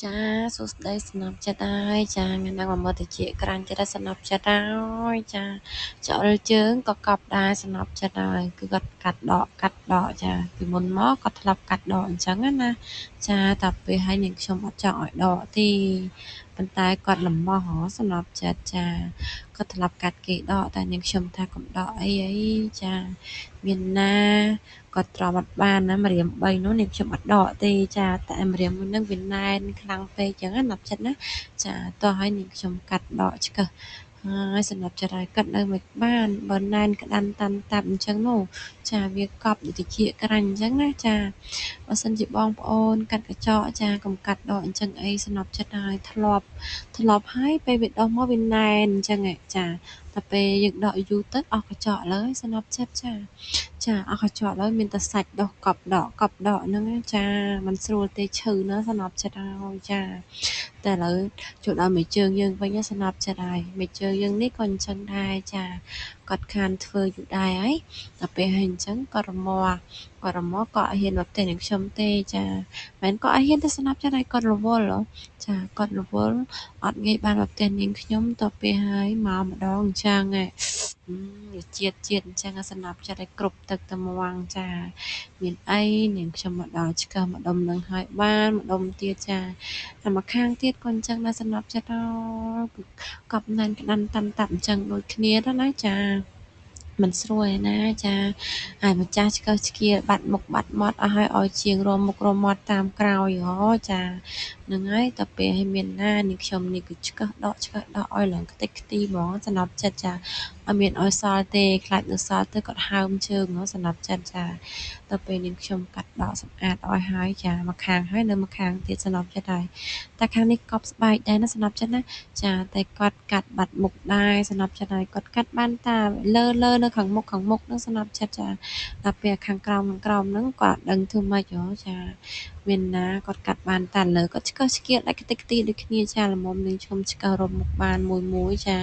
ចាសួស្តីសំណប់ចិត្តហើយចាថ្ងៃហ្នឹងមកមើលតិចក្រាញ់ចិត្តសំណប់ចិត្តហើយចាចោលជើងក៏កប់ដែរសំណប់ចិត្តហើយគឺគាត់កាត់ដកចាពីមុនមកគាត់ធ្លាប់កាត់ដកអញ្ចឹងណាចាតែពេលហើយនាងខ្ញុំអត់ចង់ឲ្យដកទេប៉ុន្តែគាត់លំមោះសំណប់ចិត្តចាគាត់ធ្លាប់កាត់គេដកតែនាងខ្ញុំថាកុំដកអីចាមានណាគាត់ទ្រាំអត់បានណាម្រាម3នោះនាងខ្ញុំអត់ដកទេចាតែម្រាមមួយហ្នឹងវាណែនខ្លាំងពេកចឹងណាប់ចិត្តណាចាតោះឲ្យនាងខ្ញុំកាត់ដកឆ្កឹះហើយសម្រាប់ចរាយកាត់នៅមិនបានបើណែនក្តាន់តាន់តាប់អញ្ចឹងនោះចាវាកប់ដូចតិចក្រាញ់អញ្ចឹងណាចាបើសិនជាបងប្អូនកាត់កញ្ចក់ចាកុំកាត់ដកអញ្ចឹងអីសំណប់ចិត្តហើយធ្លាប់ហើយពេលវាដុះមកវាណែនអញ្ចឹងចាតែពេលយើងដកយូរទៅអស់កញ្ចក់លើសំណប់ចិត្តចាអស់កញ្ចក់ហើយមានតែសាច់ដុះកប់ដកហ្នឹងចាมันស្រួលទេឈឺណាសំណប់ចិត្តហើយចាតែឥឡូវចូលដល់មួយជើងយើងវិញសំណប់ចិត្តហើយមួយជើងយើងនេះក៏អញ្ចឹងដែរចាគាត់ខានធ្វើយូរដែរហើយតែពេលហើយអញ្ចឹងក៏រមាស់ក៏រមាស់ក៏អត់ហ៊ានមកផ្ទះនឹងខ្ញុំទេចាមិនក៏អត់ហ៊ានទៅស្នាប់ចិត្តឲ្យគាត់រវល់ចាគាត់រវល់អត់ងាយបានមកផ្ទះនាងខ្ញុំតពេលហើយមកម្ដងអញ្ចឹងជាតិអញ្ចឹងសំណាប់ចិត្តឲ្យគ្រប់ទឹកត្មងចាមានអីនាងខ្ញុំមកដល់ឆ្កឹះម្ដុំនឹងហើយបានម្ដុំទៀតចាតែមកខាងទៀតក៏អញ្ចឹងដែរសំណាប់ចិត្តកប់ណែនក្តាន់តាន់តាប់អញ្ចឹងដូចគ្នាទៅណាចាមិនស្រួលឯណាចាហើយម្ចាស់ឆ្កឹះឆ្កៀលបាត់មុខបាត់មាត់អស់ឲ្យជាងរមមុខរមមាត់តាមក្រោយចាហ្នឹងហើយតែពេលឲ្យមានណានេះខ្ញុំនេះគឺឆ្កឹះដកឲ្យឡើងខ្ទេចខ្ទីហ្មងសំណប់ចិត្តចាអត់មានឲ្យសល់ទេខ្លាចនៅសល់ទៅគាត់ហើមជើងសំណប់ចិត្តចាតែពេលនេះខ្ញុំកាត់ដកសម្អាតឲ្យហើយចាមកខាងហើយនៅមកខាងទៀតសំណប់ចិត្តហើយតែខាងនេះកប់ស្បែកដែរណាសំណប់ចិត្តណាចាតែគាត់កាត់បាត់មុខដែរសំណប់ចិត្តហើយគាត់កាត់បានតាលើនៅខាងមុខហ្នឹងសំណប់ចិត្តចាតែពេលខាងក្រោមហ្នឹងគាត់អត់ដឹងធ្វើម៉េចចាមានណាគាត់កាត់បានតាលើគាត់ឆ្កឹះឆ្កៀលដាច់ខ្ទេចខ្ទីដូចគ្នាចាល្មមនឹងឈុំឆ្កឹះរមមុខបានមួយចា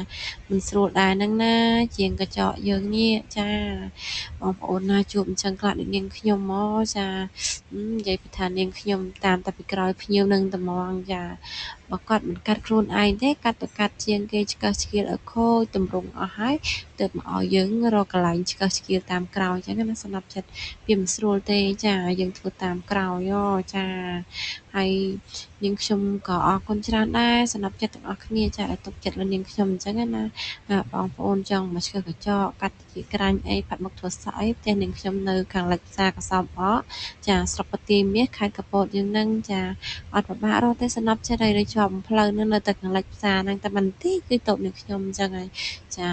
មិនស្រួលដែរហ្នឹងណាជាងកញ្ចក់យើងនេះចាបងប្អូនណាជួបអញ្ចឹងខ្លះដូចនាងខ្ញុំចានិយាយពីថានាងខ្ញុំតាមតែពីក្រោយភ្ញៀវនឹងត្មងចាបើគាត់មិនកាត់ខ្លួនឯងទេកាត់ទៅកាត់ជាងគេឆ្កឹះឆ្កៀលឲ្យខូចតម្រង់អស់ហើយទើបមកឲ្យយើងរកកន្លែងឆ្កឹះឆ្កៀលតាមក្រោយអញ្ចឹងណាសម្រាប់ចិត្តវាមិនស្រួលទេចាយើងធ្វើតាមក្រោយចាហើយនាងខ្ញុំក៏អរគុណច្រើនដែរសម្រាប់ចិត្តទាំងអស់គ្នាចាឲ្យទុកចិត្តលើនាងខ្ញុំអញ្ចឹងណាបងប្អូនចង់មកឆ្កឹះកញ្ចក់កាត់ជាក្រាញ់អីផាត់មុខធ្វើសក់អីផ្ទះនាងខ្ញុំនៅខាងលិចផ្សារកសោបចាស្រុកប្រទាយមាសខេត្តកាពតយើងនឹងចាអត់ពិបាករកទេសំណប់ចិត្តឲ្យជាប់ផ្លូវនឹងនៅតែខាងលិចផ្សារហ្នឹងតែបន្តិចគឺតូបនាងខ្ញុំអញ្ចឹងហើយចា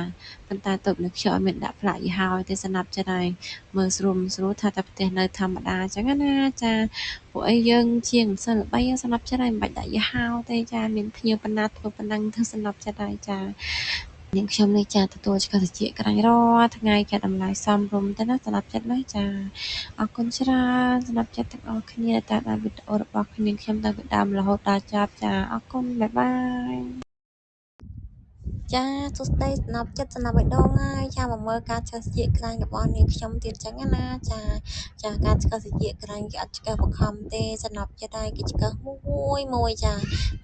ប៉ុន្តែតូបនាងខ្ញុំអត់មានដាក់ផ្លាកយីហោទេសំណប់ចិត្តហើយមើលស្រួលថាតែផ្ទះនៅធម្មតាអញ្ចឹងណាចាពួកអីយើងជាងសិលល្បីសំណប់ចិត្តហើយមិនបាច់ដាក់យីហោទេចាមានភ្ញៀវប៉ុណ្ណាធ្វើប៉ុណ្ណឹងទៅសំណប់ចិត្តហើយចានាងខ្ញុំនេះចាទទួលឆ្កឹះត្រចៀកក្រាញ់រាល់ថ្ងៃកាត់តម្លៃសមរម្យទៅណាសម្រាប់ចិត្តណាចាអរគុណច្រើនសម្រាប់ចិត្តទាំងអស់គ្នាដែលតាមដានវីដេអូរបស់នាងខ្ញុំតាំងពីដើមរហូតដល់ចប់ចាអរគុណបាយបាយចាសួស្តីសំណប់ចិត្តសំណប់បេះដូងហើយចាមកមើលការឆ្កឹះស្រជាក្រាញ់របស់នាងខ្ញុំទៀតចឹងណាចាការឆ្កឹះស្រជាក្រាញ់គេអត់ឆ្កឹះបខំទេសំណប់ចិត្តហើយគេឆ្កឹះមួយចា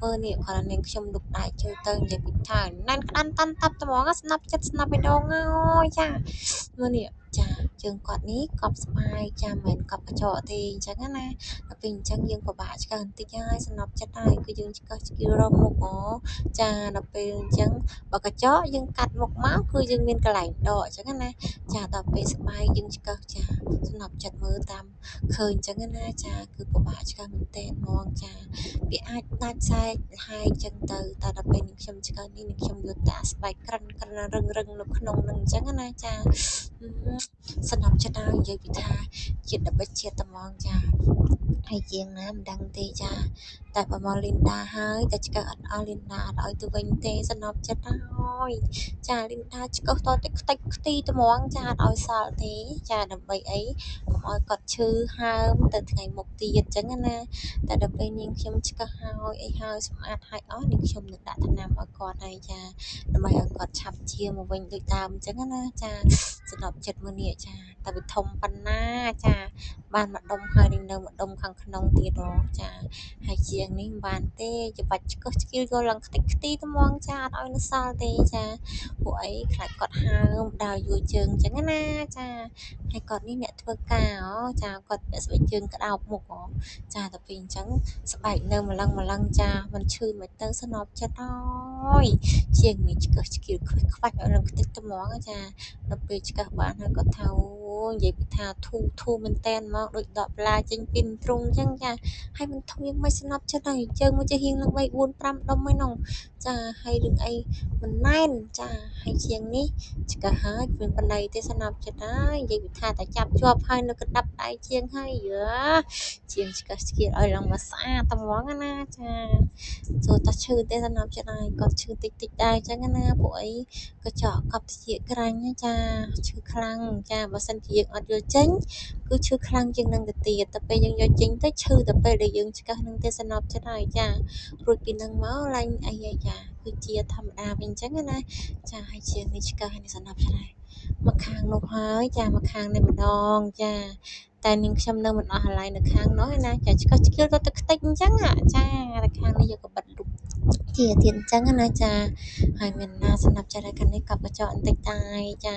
មើលនេះគាត់នាងខ្ញុំលុកដៃជើទៅនិយាយពីថាណែនក្តាន់តាន់តាប់ត្មងសំណប់ចិត្តសំណប់បេះដូងហើយចាមើលនេះចាជើងគាត់នេះកប់ស្បែកចាមិនមែនកប់កញ្ចក់ទេអញ្ចឹងណាដល់ពេលអញ្ចឹងយើងពិបាកឆ្កឹះបន្តិចហើយសំណប់ចិត្តហើយគឺយើងឆ្កឹះឆ្កៀលរកមុខចាដល់ពេលអញ្ចឹងបើកញ្ចក់យើងកាត់មុខមកគឺយើងមានកន្លែងដកអញ្ចឹងណាចាដល់ពេលស្បែកយើងឆ្កឹះចាសំណប់ចិត្តមើលតាមឃើញអញ្ចឹងណាចាគឺពិបាកឆ្កឹះមែនតើហ្មងចាវាអាចដាច់សែកហើយអញ្ចឹងទៅតែដល់ពេលនេះខ្ញុំឆ្កឹះនេះនេះខ្ញុំយកតាស្បែកក្រិនរឹងនៅក្នុងនឹងអញ្ចឹងណាចាសំណប់ចិត្តហើយនិយាយពីថាជាតិល្បិចជាតិត្មងចាហើយជាងណាមិនដឹងទេចាតែបើមកលីនដាហើយតែឆ្កឹះអត់អស់លីនដាអត់ឲ្យទៅវិញទេសំណប់ចិត្តហើយចាលីនដាឆ្កឹះតតែខ្ទេចខ្ទីត្មងចាអត់ឲ្យសល់ទេចាដើម្បីអីកុំឲ្យគាត់ឈឺហើមទៅថ្ងៃមុខទៀតអញ្ចឹងណាតែដល់ពេលនាងខ្ញុំឆ្កឹះហើយអីហើយសម្អាតហើយអស់នាងខ្ញុំនឹងដាក់ថ្នាំឲ្យគាត់ហើយចាដើម្បីឲ្យគាត់ឆាប់ជាមកវិញដូចដើមអញ្ចឹងណាចាសំណប់ចិត្តមើល មើលនេះចាតែវាធំប៉ុណ្ណាចាបានម្ដុំហើយនឹងនៅម្ដុំខាងក្នុងទៀតហ៎ចាហើយជាងនេះមិនបានទេច្បាច់ឆ្កឹះឆ្កៀលយកឡើងខ្ទេចខ្ទីត្មងចាអត់ឲ្យនៅសល់ទេចាពួកអីខ្លាចគាត់ហើមដើរយួរជើងអញ្ចឹងណាចាហើយគាត់នេះអ្នកធ្វើការចាគាត់ពាក់ស្បែកជើងក្តោបមុខចាតែពេលអញ្ចឹងស្បែកនៅម្លឹងចាមិនឈឺមិនទៅស្នប់ចិត្តអើយជាងនេះឆ្កឹះឆ្កៀលខ្វាច់ឲ្យឡើងខ្ទេចត្មងចាដល់ពេលឆ្កឹះបានហើយគាត់ថាអូនិយាយពីថាធូរមែនតែនមកដូចដកបន្លាចេញពីទ្រុងអញ្ចឹងចាហើយមិនធូរយ៉ាងម៉េចស្នប់ចិត្តហើយជើងមួយចេះហៀងឡើង3 4 5ដុំហើយនោះចាហើយរឿងអីមិនណែនចាហើយជាងនេះឆ្កឹះហើយគ្មានបណ្ដៃទេស្នប់ចិត្តហើយនិយាយពីថាតែចាប់ជាប់ហើយនៅកណ្ដាប់ដៃជាងហើយជាងឆ្កឹះឆ្កៀលឲ្យឡើងមកស្អាតត្មងណាចាចូលតែឈឺទេស្នប់ចិត្តហើយគាត់ឈឺតិចដែរអញ្ចឹងណាពួកអីក៏ចកកប់តិចក្រាញ់ចាឈឺខ្លាំងចាបើសិនជាយើងអត់យកចេញគឺឈឺខ្លាំងជាងនឹងទៅទៀតតែពេលយើងយកចេញទៅឈឺតែពេលដែលយើងឆ្កឹះនឹងទេស្នប់ចិត្តហើយចារួចពីនឹងមកឡើងអីហើយចាគឺជាធម្មតាវិញអញ្ចឹងណាចាហើយជាងនេះឆ្កឹះហើយនេះស្នប់ចិត្តហើយមកខាងនោះហើយចាមកខាងនេះម្ដងចាតែនាងខ្ញុំនៅមិនអស់អាឡ័យនៅខាងនោះណាចាឆ្កឹះឆ្កៀលទៅខ្ទេចអញ្ចឹងចាតែខាងនេះយកក៏បិទលុបជាទៀតអញ្ចឹងណាចាហើយមានណាសម្រាប់ចារខាងនេះកប់កញ្ចក់បន្តិចតែចា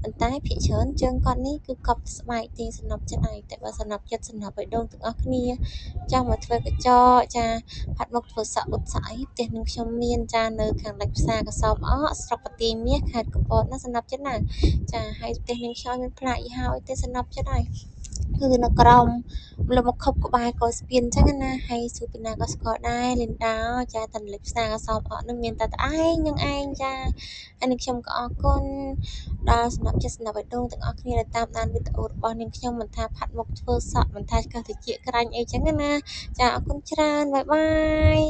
ប៉ុន្តែភាគច្រើនជើងគាត់នេះគឺកប់ស្បែកទេសំណប់ចិត្តហើយតែបើសំណប់ចិត្តសំណប់បេះដូងទាំងអស់គ្នាចង់មកធ្វើកញ្ចក់ចាផាត់មុខធ្វើសក់បុតសក់អីផ្ទះនឹងខ្ញុំមានចានៅខាងដាច់ផ្សារកសោបអស្រុកបន្ទាយមាសខេត្តកំពតណាសំណប់ចិត្តណាចាហើយផ្ទះនឹងខ្ញុំមានផ្លាកយីហោអីទេសំណប់ចិត្តហើយគឺនៅក្រោមលើមកខົບក្បែរកោស្ពានអញ្ចឹងណាហើយសួរពីណាក៏ស្គាល់ដែរលីនដាចាតែលេខផ្សារកសោបអត់នឹងមានតែឯងនឹងឯងចាហើយនឹងខ្ញុំក៏អរគុណដល់សំណាប់ចិត្តសំណាប់បេះដូងទាំងអស់គ្នាដែលតាមដានវីដេអូរបស់នាងខ្ញុំមិនថាផាត់មុខធ្វើសក់មិនថាឆ្កឹះត្រចៀកក្រាញ់អីចឹងណាចាអរគុណច្រើនបាយបាយ